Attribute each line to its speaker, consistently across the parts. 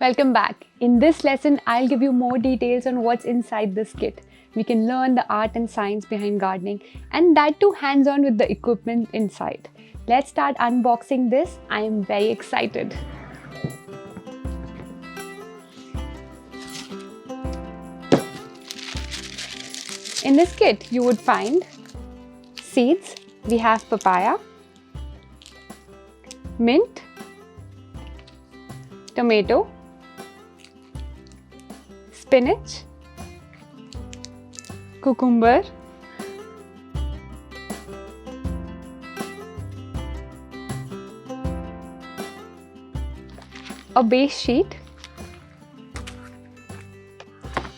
Speaker 1: Welcome back. In this lesson, I'll give you more details on what's inside this kit. We can learn the art and science behind gardening, and that too hands-on with the equipment inside. Let's start unboxing this. I am very excited. In this kit, you would find seeds. We have papaya, mint, tomato, spinach, cucumber, a base sheet,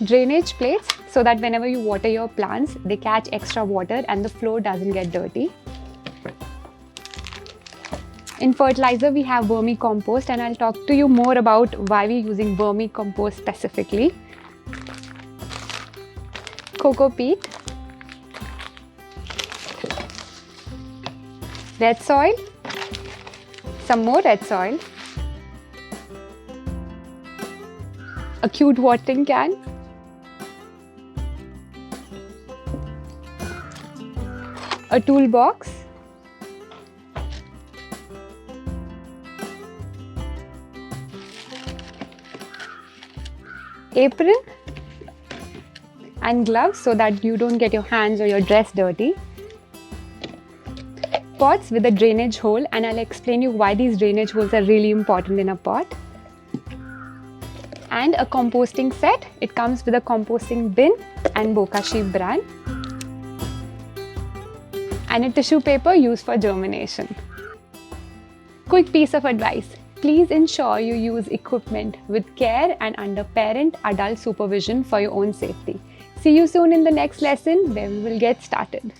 Speaker 1: drainage plates so that whenever you water your plants, they catch extra water and the floor doesn't get dirty. In fertilizer, we have vermicompost, and I'll talk to you more about why we're using vermicompost specifically. Cocoa peat, red soil, some more red soil, a cute watering can, a toolbox, apron and gloves so that you don't get your hands or your dress dirty. Pots with a drainage hole, and I'll explain you why these drainage holes are really important in a pot. And a composting set. It comes with a composting bin and Bokashi bran. And a tissue paper used for germination. Quick piece of advice. Please ensure you use equipment with care and under parent-adult supervision for your own safety. See you soon in the next lesson where we will get started.